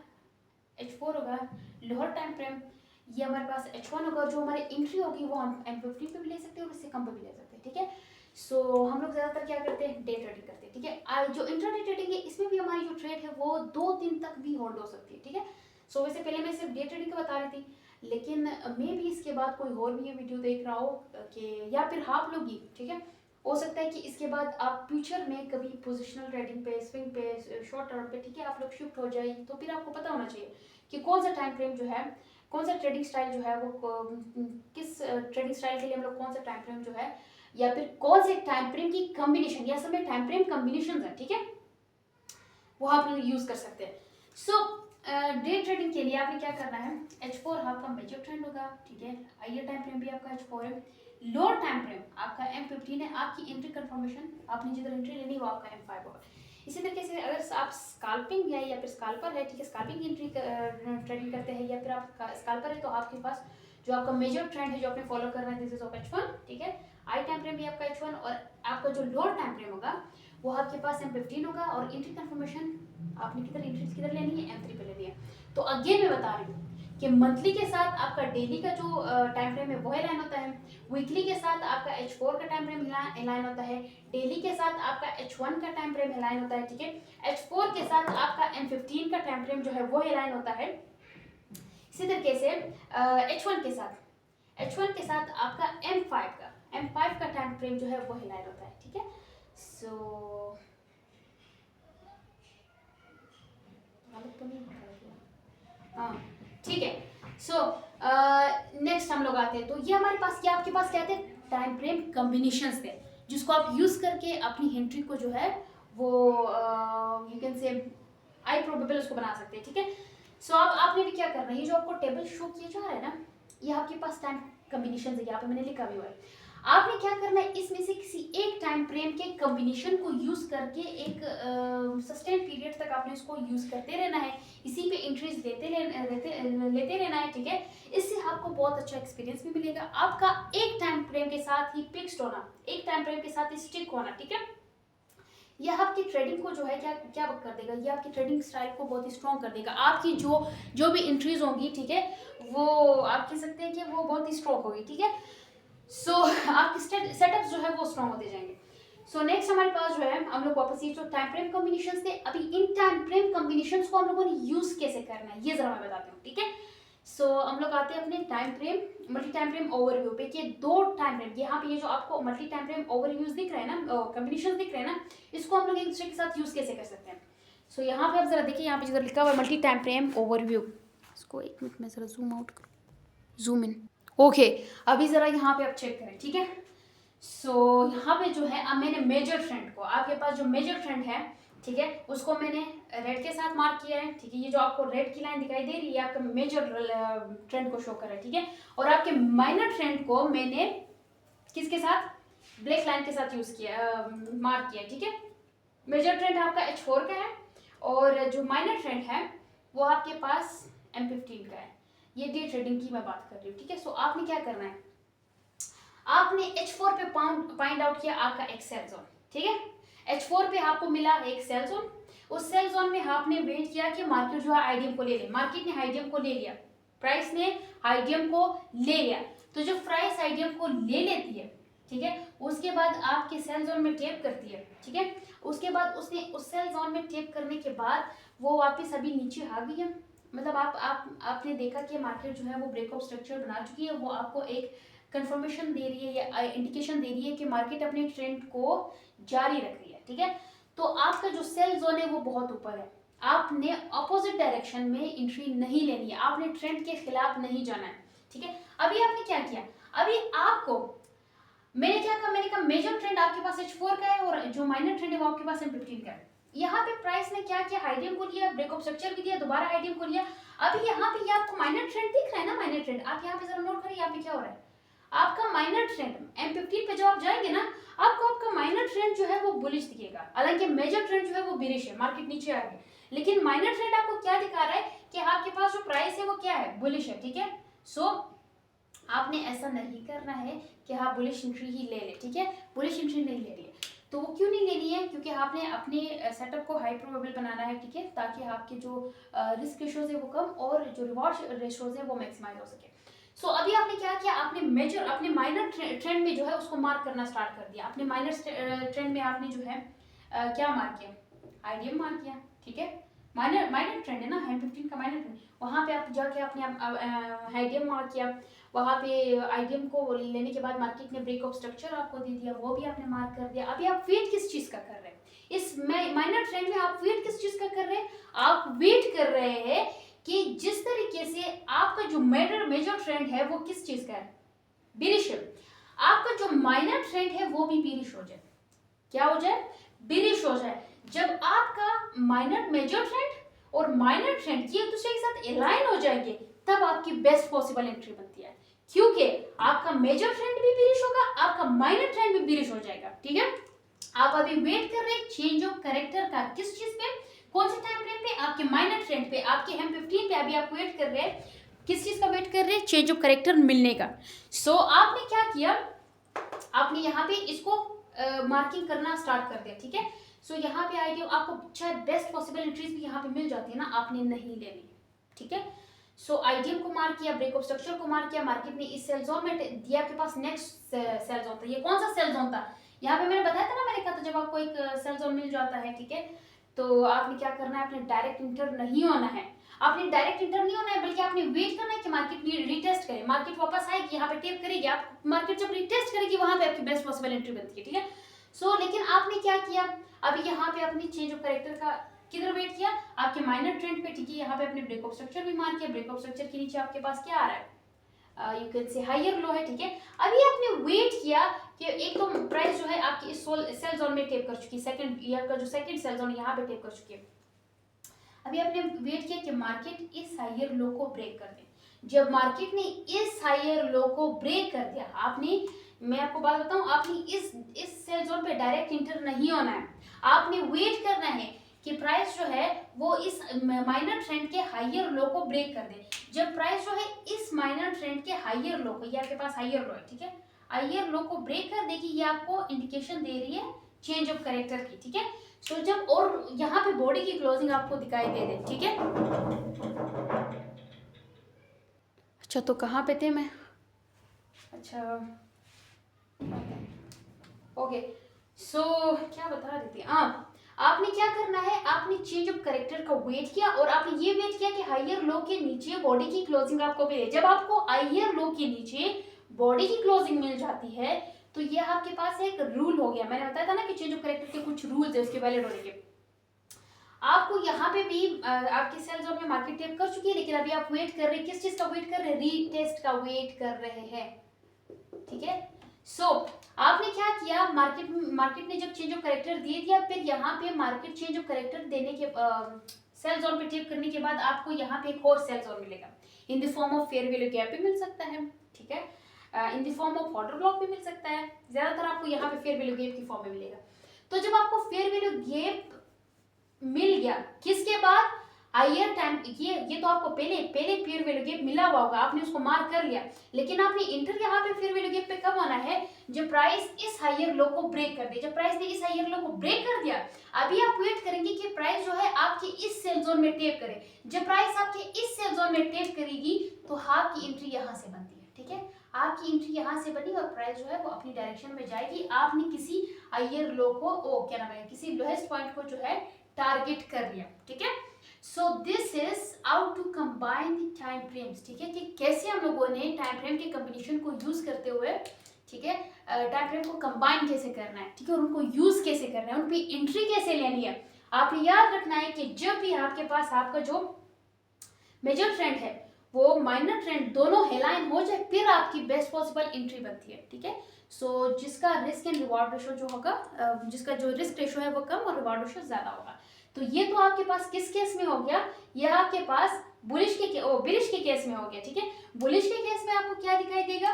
H4 होगा। लोअर टाइम फ्रेम ये हमारे पास H1 होगा, जो हमारी एंट्री होगी वो हम M15 पे भी ले सकते हैं और इससे कम पे भी ले सकते हैं, ठीक है। सो हम लोग ज्यादातर क्या करते हैं, डे ट्रेडिंग करते हैं, ठीक है। जो इंट्राडे ट्रेडिंग है इसमें भी हमारी जो ट्रेड है वो 2 दिन तक भी होल्ड हो सकती है, ठीक है। सो वैसे पहले मैं सिर्फ डे ट्रेडिंग का बता रही थी, लेकिन मे भी इसके बाद कोई और भी ये वीडियो देख रहा हो कि, या फिर आप लोग ही, ठीक है, हो सकता है कि इसके बाद आप फ्यूचर में कभी पोजिशनल ट्रेडिंग पे, स्विंग पे, शॉर्ट टर्म पे, ठीक है, आप लोग शिफ्ट हो जाए, तो फिर आपको पता होना चाहिए कि कौन सा टाइम फ्रेम जो है, कौन सा ट्रेडिंग स्टाइल जो है वो किस ट्रेडिंग स्टाइल के लिए हम लोग कौन सा टाइम फ्रेम जो है, या फिर कौन से टाइम फ्रेम की कॉम्बिनेशन, या सब में टाइम फ्रेम कॉम्बिनेशन है, ठीक है, वो आप लोग यूज कर सकते हैं। सो डे ट्रेडिंग के लिए आपने क्या करना है, H4 आपका मेजर ट्रेंड होगा, ठीक है, हाइयर टाइम फ्रेम भी आपका H4 है, लोअर टाइम फ्रेम आपका M15 है, आपकी एंट्री कंफर्मेशन आपने जिधर एंट्री लेनी वो आपका M5 होगा। इसी तरीके से अगर आप स्काल्पिंग है या फिर स्काल्पर है, ठीक है, स्काल्पिंग एंट्री ट्रेडिंग करते हैं, या फिर आप स्काल्पर है तो आपके पास जो आपका मेजर ट्रेंड है जो आपने फॉलो करना है, दिस इज ऑफ H1, ठीक है। आई टाइम फ्रेम भी आपका H1, और आपका जो लोअर टाइम फ्रेम होगा वो आपके पास M15 होगा, और एंट्री कंफर्मेशन आपने किधर लेनी है, M3 पे लेनी है। तो अगेन मैं बता रही हूँ कि मंथली के साथ आपका डेली का जो टाइम फ्रेम है वो अलाइन होता है, वीकली के साथ आपका H4 का टाइम फ्रेम अलाइन होता है, डेली के साथ आपका H1 का टाइम फ्रेम अलाइन होता है, ठीक है, H4 के साथ आपका M15 का टाइम फ्रेम जो है वो अलाइन होता है। इसी तरीके से H1 के साथ आपका M5 का टाइम फ्रेम जो है वो अलाइन होता है, ठीक है। सो तो नहीं हाँ, ठीक है। सो नेक्स्ट हम लोग आते हैं, तो ये हमारे पास क्या, आपके पास क्या थे, टाइम फ्रेम कॉम्बिनेशंस थे, जिसको आप यूज करके अपनी एंट्री को जो है वो यू कैन से आई प्रोबेबल उसको बना सकते हैं, ठीक है। सो अब आपने भी क्या करना है, ये जो आपको टेबल शो किया जा रहा है ना, ये आपके पास टाइम कॉम्बिनेशन है, यहाँ पे मैंने लिखा भी हुआ है। आपने क्या करना है, इसमें से किसी एक टाइम फ्रेम के कॉम्बिनेशन को यूज करके एक सस्टेन पीरियड तक आपने उसको यूज करते रहना है, इसी पे इंट्रीज लेते रहना है, ठीक है। इससे आपको बहुत अच्छा एक्सपीरियंस भी मिलेगा, आपका एक टाइम फ्रेम के साथ ही फिक्स्ड होना, एक टाइम फ्रेम के साथ ही स्टिक होना, ठीक है। यह आपकी ट्रेडिंग को जो है क्या क्या कर देगा, ये आपकी ट्रेडिंग स्टाइल को बहुत ही स्ट्रॉन्ग कर देगा, आपकी जो भी इंट्रीज होंगी, ठीक है, वो आप कह सकते हैं कि वो बहुत ही स्ट्रॉन्ग होगी, ठीक है। सो आपके सेटअप्स जो है वो स्ट्रॉन्ग होते जाएंगे। सो नेक्स्ट हमारे पास जो है, हम लोग वापस ये जो टाइम फ्रेम कॉम्बिनेशंस थे, अभी इन टाइम फ्रेम कॉम्बिनेशंस को हम लोगों ने यूज कैसे करना है ये जरा मैं बताती हूँ, ठीक है। सो हम लोग आते हैं अपने time frame multi time frame overview पे, कि दो टाइम फ्रेम, यहाँ पे ये जो आपको मल्टी टाइम फ्रेम ओवरव्यूज दिख रहे हैं ना, कॉम्बिनेशन दिख रहे हैं ना, इसको हम लोग एक दूसरे के साथ यूज कैसे कर सकते हैं। सो यहाँ पे आप जरा देखिए, यहाँ पे जिधर लिखा हुआ है मल्टी टाइम फ्रेम ओवरव्यू, इसको एक मिनट में जरा जूम आउट करो, जूम इन, ओके। अभी जरा यहाँ पे आप चेक करें, ठीक है। सो यहाँ पे जो है, अब मैंने मेजर ट्रेंड को, आपके पास जो मेजर ट्रेंड है, ठीक है, उसको मैंने रेड के साथ मार्क किया है, ठीक है, ये जो आपको रेड की लाइन दिखाई दे रही है आपका मेजर ट्रेंड को शो कर रहा है, ठीक है। और आपके माइनर ट्रेंड को मैंने किसके साथ, ब्लैक लाइन के साथ यूज किया, मार्क किया, ठीक है। मेजर ट्रेंड आपका H4 का है, और जो माइनर ट्रेंड है वो आपके पास M15 का है, ये डे ट्रेडिंग की मैं बात कर रही हूँ, ठीक है। सो आपने क्या करना है, आपने H4 पे फाइंड आउट किया आपका एक सेल जोन, ठीक है। H4 पे आपको मिला एक सेल जोन, उस सेल जोन में आपने वेट किया कि मार्केट जो है आईडीएम को ले ले, मार्केट ने आईडीएम को ले लिया, प्राइस ने आईडीएम को ले लिया, तो जो प्राइस आईडीएम को ले लेती है, ठीक है, उसके बाद आपके सेल जोन में टेप करती है, ठीक है, उसके बाद उसने उस सेल जोन में टेप करने के बाद वो वापस अभी नीचे आ गई है, मतलब आपने देखा कि मार्केट जो है वो ब्रेकआउट स्ट्रक्चर बना चुकी है, वो आपको एक कंफर्मेशन दे रही है या इंडिकेशन दे रही है कि मार्केट अपने ट्रेंड को जारी रख रही है, ठीक है। तो आपका जो सेल जोन है वो बहुत ऊपर है, आपने अपोजिट डायरेक्शन में एंट्री नहीं लेनी है, आपने ट्रेंड के खिलाफ नहीं जाना है, ठीक है। अभी आपने क्या किया, अभी आपको मैंने क्या कहा, मैंने कहा मेजर ट्रेंड आपके पास H4 का है और जो माइनर ट्रेंड है वो आपके पास M15 का है। यहाँ पे प्राइस ने क्या किया, हाइडियम को लिया, ब्रेकअप स्ट्रक्चर भी दिया, दोबारा हाइडियम को लिया। अभी यहाँ पे ये आपको माइनर ट्रेंड दिख रहा है ना, माइनर ट्रेंड आप यहाँ पे जरा नोट करिए, यहाँ पे क्या हो रहा है, आपका माइनर ट्रेंड M15 पे जब आप जाएंगे ना, आपको आपका माइनर ट्रेंड जो है वो बुलिश दिखेगा, हालांकि मेजर ट्रेंड जो है वो बेरिश है, मार्केट नीचे आ गई, लेकिन माइनर ट्रेंड आपको क्या दिखा रहा है कि आपके पास जो प्राइस है वो क्या है, बुलिश है, ठीक है। सो आपने ऐसा नहीं करना है कि हाँ बुलिश एंट्री ही ले ले, ठीक है, बुलिश एंट्री नहीं ले रही है, तो वो क्यों नहीं लेनी है, क्योंकि आपने अपने सेटअप को हाई प्रोबेबल बनाना है, ठीक है, ताकि आपके जो रिस्क रेशोज है वो कम और जो रिवॉर्ड रेशोज है वो मैक्सिमाइज हो सके। सो अभी आपने क्या किया, आपने मेजर अपने माइनर ट्रेंड में जो है उसको मार्क करना स्टार्ट कर दिया, अपने माइनर ट्रेंड में आपने जो है क्या मार्क किया, आईडीएम मार्क किया, ठीक है, माइनर ट्रेंड है ना, M15 का माइनर ट्रेंड, वहाँ पे आप जाके आपने आईडीएम मार्क किया, वहाँ पे आईडीएम को लेने के बाद मार्केट ने ब्रेकअप स्ट्रक्चर आपको दे दिया, वो भी आपने मार्क कर दिया। अभी आप वेट किस चीज का कर रहे हैं, इस माइनर ट्रेंड में आप वेट किस चीज का कर रहे हैं, आप वेट कर रहे हैं कि जिस तरीके से आपका जो मेजर ट्रेंड है वो किस चीज का है, बेरिश है, आपका जो माइनर ट्रेंड है वो भी बेरिश हो जाए, क्या हो जाए, बेरिश हो जाए। जब आपका माइनर मेजर ट्रेंड और माइनर ट्रेंड ये एक दूसरे के साथ अलाइन हो जाएंगे, तब आपकी बेस्ट पॉसिबल एंट्री बनती है, क्योंकि आपका मेजर ट्रेंड भी बेरिश होगा, आपका माइनर ट्रेंड भी बेरिश हो जाएगा, ठीक है। आप अभी वेट कर रहे हैं चेंज ऑफ कैरेक्टर का, किस चीज पे, कौन से टाइम फ्रेम पे, आपके माइनर ट्रेंड पे, आपके M15 पे अभी आप वेट कर रहे हैं, किस चीज का वेट कर रहे हैं, चेंज ऑफ कैरेक्टर मिलने का। सो आपने क्या किया, आपने यहाँ पे इसको मार्किंग करना स्टार्ट कर दिया, ठीक है। सो यहाँ पे आएगी आपको शायद बेस्ट पॉसिबल एंट्रीज भी यहाँ पे मिल जाती है ना, आपने नहीं लेनी, ठीक है। सो आईडीएम को मार्क किया, ब्रेकअप स्ट्रक्चर को मार्क किया, मार्केट ने इस सेल जोन में दिया आपके पास नेक्स्ट सेल जोन था, ये कौन सा सेल जोन था, यहाँ पे मैंने बताया था ना, मैंने कहा था जब आपको एक सेल जोन मिल जाता है, ठीक है, तो आपने क्या करना है, आपने डायरेक्ट इंटर नहीं होना है, आपने डायरेक्ट इंटर नहीं होना है, बल्कि आपने वेट करना है कि मार्केट रीटेस्ट करे, मार्केट वापस आएगी, यहाँ पे टेप करेगी, आप मार्केट जब रीटेस्ट करेगी वहां पे आपकी बेस्ट पॉसिबल एंट्री बनती है, ठीक है। सो लेकिन आपने क्या किया, अभी यहाँ पे अपनी चेंज ऑफ कैरेक्टर का किधर वेट किया, आपके माइनर ट्रेंड पे, ठीक है, यहाँ पे अपने ब्रेकअप स्ट्रक्चर भी मार्क किया, ब्रेकअप स्ट्रक्चर के नीचे आपके पास क्या आ रहा है, you can say higher low है, ठीक है। अभी आपने वेट किया कि एक तो प्राइस जो है आपकी इस सेल जोन में टेप कर चुकी है, सेकंड ईयर का जो सेकंड सेल जोन यहाँ पे टेप कर चुकी है। अभी आपने वेट किया कि मार्केट इस हायर लो को ब्रेक कर दे, जब मार्केट ने इस हायर लो को ब्रेक कर दिया, आपने, मैं आपको बात बताऊं, आपने इस सेल जोन पे डायरेक्ट इंटर नहीं होना है, आपने वेट करना है कि प्राइस जो है वो इस माइनर ट्रेंड के हायर लो को ब्रेक कर दे। जब प्राइस जो है इस माइनर ट्रेंड के हायर लो को, ये आपके पास हायर लो है, ठीक है, हायर लो को ब्रेक कर देगी, ये आपको इंडिकेशन दे रही है चेंज ऑफ कैरेक्टर की, ठीक है। सो जब और यहाँ पे बॉडी की क्लोजिंग आपको दिखाई दे दे, ठीक है। अच्छा तो कहाँ पे थे मैं, अच्छा ओके, सो क्या बता रही थी, हाँ, आपने क्या करना है, आपने चेंज ऑफ कैरेक्टर का वेट किया और आपने ये वेट किया कि हायर लो के नीचे बॉडी की क्लोजिंग आपको मिले। जब आपको हायर लो के नीचे बॉडी की क्लोजिंग मिल जाती है तो ये आपके पास एक रूल हो गया, मैंने बताया था ना कि चेंज ऑफ कैरेक्टर के कुछ रूल्स है उसके वैलिड होने के। आपको यहाँ पे भी आपके सेल जोन में मार्केट टेप कर चुकी है, लेकिन अभी आप वेट कर रहे हैं, किस चीज का वेट कर रहे हैं, रीटेस्ट का वेट कर रहे हैं, ठीक है। सो आपने क्या किया, मार्केट ने जब चेंज ऑफ कैरेक्टर दे दिया, फिर यहाँ पे मार्केट चेंज ऑफ कैरेक्टर देने के सेल जोन पे टेप करने के बाद आपको यहाँ पे एक और सेल जोन मिलेगा, in the form of fair value gap भी मिल सकता है, ठीक है, in the form of order block भी मिल सकता है, ज्यादातर आपको यहाँ पे फेयर वैल्यू गैप की फॉर्म में मिलेगा। तो जब आपको फेयर वैल्यू गैप मिल गया, किसके बाद, हायर टाइम, ये तो आपको पहले फेयर वैल्यू गैप मिला हुआ होगा, आपने उसको मार्क कर लिया, लेकिन आपने इंटर यहाँ पे फेयर वैल्यू गैप पे कब आना है, जब प्राइस इस हायर लो को ब्रेक कर दे। जब प्राइस ने इस हायर लो को ब्रेक कर दिया, अभी आप वेट करेंगे कि प्राइस जो है आपके इस सेल जोन में टेप करे। जब प्राइस आपके इस सेल जोन में टेप करेगी तो आपकी एंट्री यहाँ से बनती है, ठीक है, आपकी एंट्री यहाँ से बनी और प्राइस जो है वो अपनी डायरेक्शन में जाएगी। आपने किसी हायर लो को क्या नाम है, किसी लोएस्ट पॉइंट को जो है टारगेट कर लिया, ठीक है। So this is how to combine the time frames, ठीक है, कि कैसे हम लोगों ने टाइम फ्रेम के कॉम्बिनेशन को यूज करते हुए, ठीक है, टाइम फ्रेम को कंबाइन कैसे करना है, ठीक है, और उनको यूज कैसे करना है, उन पे एंट्री कैसे लेनी है, आपने याद रखना है कि जब भी आपके पास आपका जो मेजर ट्रेंड है वो माइनर ट्रेंड दोनों हेलाइन हो जाए, फिर आपकी बेस्ट पॉसिबल एंट्री बनती है, ठीक है। सो जिसका रिस्क एंड रिवार्ड रेशो जो होगा, जिसका जो रिस्क रेशो है वो कम और रिवार्ड रेशो ज्यादा होगा। तो ये तो आपके पास किस केस में हो गया, ये आपके पास बुलिश बिलिश के केस में हो गया, ठीक है। बुलिश के केस में आपको क्या दिखाई देगा,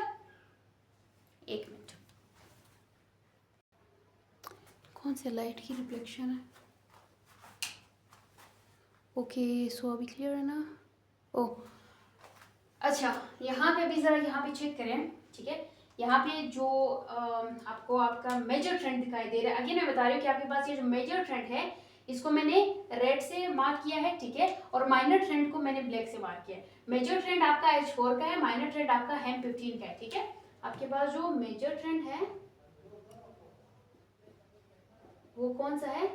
एक मिनट, कौन से लाइट की रिफ्लेक्शन है, ओके सो अभी क्लियर है ना, ओह अच्छा, यहाँ पे भी जरा यहाँ पे चेक करें, ठीक है। यहाँ पे जो आपको आपका मेजर ट्रेंड दिखाई दे रहा है, अगेन मैं बता रही हूँ कि आपके पास ये जो मेजर ट्रेंड है इसको मैंने रेड से मार्क किया है, ठीक है, और माइनर ट्रेंड को मैंने ब्लैक से मार्क किया है। मेजर ट्रेंड आपका H4 का है, माइनर ट्रेंड आपका हेम 15 का है, ठीक है। आपके पास जो मेजर ट्रेंड है वो कौन सा है,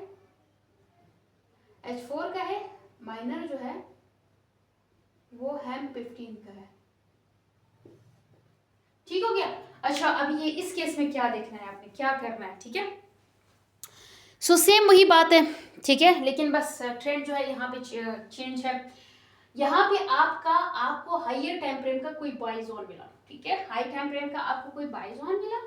H4 का है, माइनर जो है वो हेम 15 का है, ठीक हो गया। अच्छा, अब ये इस केस में क्या देखना है, आपने क्या करना है, ठीक है। सो सेम वही बात है, ठीक है, लेकिन बस ट्रेंड जो है यहाँ पे चेंज है। यहाँ पे आपको हाइयर टाइम फ्रेम का कोई बाई जोन मिला, ठीक है, हाई टाइम फ्रेम का आपको कोई बाई जोन मिला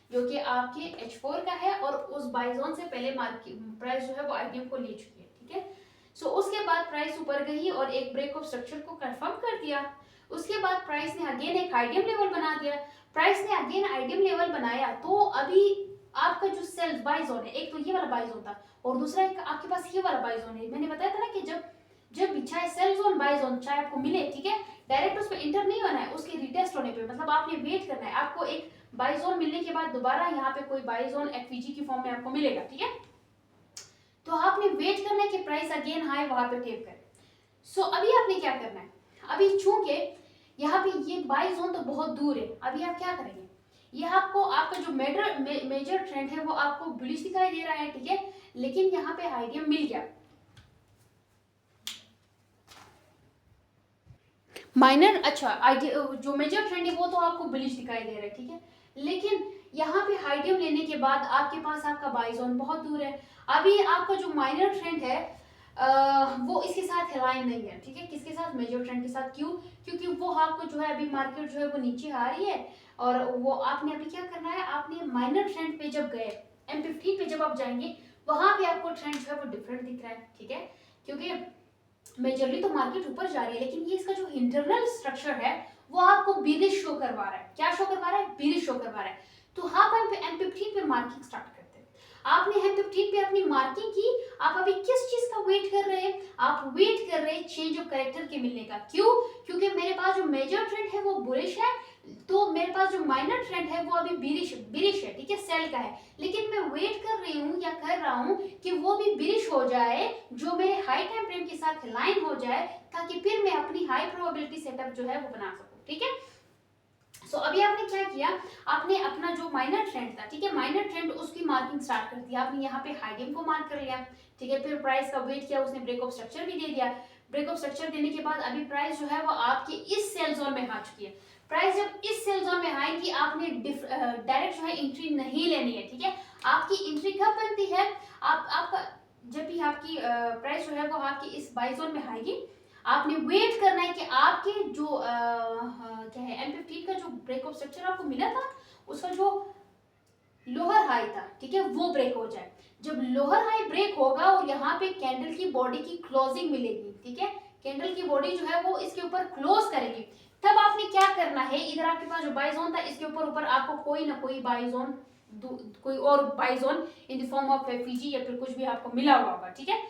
जो कि आपके H4 का है, और उस बाई जोन से पहले प्राइस जो है वो आईडीएम को ले चुकी है, ठीक है। सो उसके बाद प्राइस ऊपर गई और एक ब्रेक ऑफ स्ट्रक्चर को कंफर्म कर दिया। उसके बाद प्राइस ने अगेन एक आईडीएम लेवल बना दिया। प्राइस ने अगेन आईडीएम लेवल बनाया, तो अभी आपका जो सेल बाई जोन है, एक तो ये वाला बाई जोन था और दूसरा एक आपके पास ये वाला बाई जोन है। मैंने बताया था ना कि जब भी चाहे सेल जोन बाई जोन चाहे आपको मिले, ठीक है, डायरेक्ट उस पर इंटर नहीं होना है, उसके रिटेस्ट होने पे, मतलब आपने वेट करना है। आपको एक बाई जोन मिलने के बाद दोबारा यहाँ पे कोई बाई जोन एफवीजी की फॉर्म में आपको मिलेगा, ठीक है। तो आपने वेट करना है कि प्राइस अगेन हाई वहां पे टेप करे। सो अभी आपने क्या करना है, अभी चूंकि यहाँ पे ये बाई जोन तो बहुत दूर है, अभी आप क्या करेंगे, ये आपका जो मेजर ट्रेंड है वो आपको बुलिश दिखाई दे रहा है, ठीक है, लेकिन यहाँ पे आइडियम मिल गया। माइनर, अच्छा जो मेजर ट्रेंड है वो तो आपको बुलिश दिखाई दे रहा है, ठीक है, लेकिन यहाँ पे हाइडियम लेने के बाद आपके पास आपका बाई जोन बहुत दूर है। अभी आपका जो माइनर ट्रेंड है वो इसके साथ अलाइन नहीं है, ठीक है, किसके साथ, मेजर ट्रेंड के साथ। क्यों, क्योंकि वो आपको जो है अभी मार्केट जो है वो नीचे आ रही है, और वो आपने अभी क्या करना है, आपने माइनर ट्रेंड पे जब गए, M15 पे जब आप जाएंगे वहां पे आपको ट्रेंड जो है वो डिफरेंट दिख रहा है, ठीक है, क्योंकि मेजरली तो मार्केट ऊपर जा रही है, लेकिन ये इसका जो इंटरनल स्ट्रक्चर है वो आपको बीरिश शो करवा रहा है। क्या शो करवा रहा है, बीरिश शो करवा रहा है। तो हाँ पे M15 पे मार्किंग स्टार्ट करते हैं। आपने M15 पे अपनी मार्किंग की, आप अभी किस चीज का वेट कर रहे हैं, आप वेट कर रहे हैं चेंज ऑफ कैरेक्टर के मिलने का। क्यों, क्योंकि मेरे पास जो मेजर ट्रेंड है वो बुलिश है, तो मेरे पास जो माइनर ट्रेंड है वो अभी बिरिश है, ठीक है, सेल का है, लेकिन मैं वेट कर रही हूँ या कर रहा हूँ कि वो भी बिरिश हो जाए, जो मेरे हाई टाइम फ्रेम के साथ लाइन हो जाए, ताकि फिर मैं अपनी हाई प्रोबेबिलिटी सेटअप जो है वो बना सकूं, ठीक है। सो अभी आपने क्या किया, आपने अपना जो माइनर ट्रेंड था, ठीक है, माइनर ट्रेंड उसकी मार्किंग स्टार्ट कर दी, आपने यहाँ पे हाइडियम को मार्क कर लिया, ठीक है, फिर प्राइस का वेट किया, उसने ब्रेक ऑफ स्ट्रक्चर भी दे दिया। ब्रेक ऑफ स्ट्रक्चर देने के बाद अभी प्राइस जो है वो आपकी इस सेल जोन में आ चुकी है। प्राइस जब इस सेल जोन में आएगी, आपने डायरेक्ट जो है एंट्री नहीं लेनी है, ठीक है। आपकी एंट्री कब बनती है, आपका जब भी आपकी प्राइस जो है वो आपकी इस बाई जोन में आएगी, आपने वेट करना है कि आपके जो क्या है M15 का जो ब्रेक ऑफ स्ट्रक्चर आपको मिला था, उसका जो लोअर हाई था, ठीक है, वो ब्रेक हो जाए। जब लोअर हाई ब्रेक होगा और यहाँ पे कैंडल की बॉडी की क्लोजिंग मिलेगी, ठीक है, कैंडल की बॉडी जो है वो इसके ऊपर क्लोज करेगी, तब आपने क्या करना है, इधर आपके पास जो बाई जोन था इसके ऊपर आपको कोई ना कोई बाई जोन, कोई और by zone in the form of FEG या फिर कुछ भी आपको मिला हुआ होगा, ठीक है।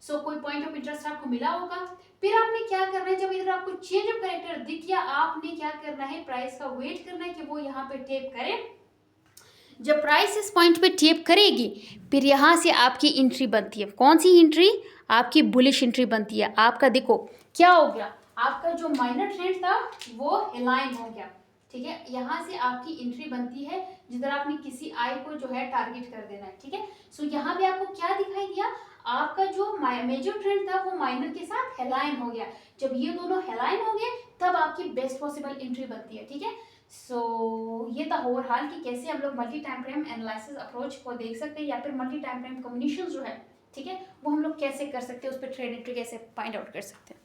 सो कोई पॉइंट ऑफ इंटरेस्ट आपको मिला होगा। फिर आपने क्या करना है, जब इधर आपको चेंज ऑफ कैरेक्टर दिख गया, आपने क्या करना है, प्राइस का वेट करना है कि वो यहाँ पे टेप करे। जब प्राइस इस पॉइंट पे टेप करेगी, फिर यहाँ से आपकी एंट्री बनती है। कौन सी एंट्री, आपकी बुलिश एंट्री बनती है। आपका देखो क्या हो गया, आपका जो माइनर ट्रेंड था वो अलाइन हो गया, ठीक है, यहाँ से आपकी एंट्री बनती है जिधर आपने किसी आई को जो है टारगेट कर देना है, ठीक है। सो यहाँ पे आपको क्या दिखाई दिया, आपका जो मेजर ट्रेंड था वो माइनर के साथ अलाइन हो गया। जब ये दोनों अलाइन हो गए तब आपकी बेस्ट पॉसिबल एंट्री बनती है, ठीक है। सो ये था ओवरऑल कि कैसे हम लोग multi time frame analysis approach को देख सकते हैं, या फिर मल्टी टाइम फ्रेम कॉम्बिनेशन जो है ठीक है, वो हम लोग कैसे कर सकते हैं, उस पर ट्रेडिंग ट्री कैसे फाइंड आउट कर सकते हैं।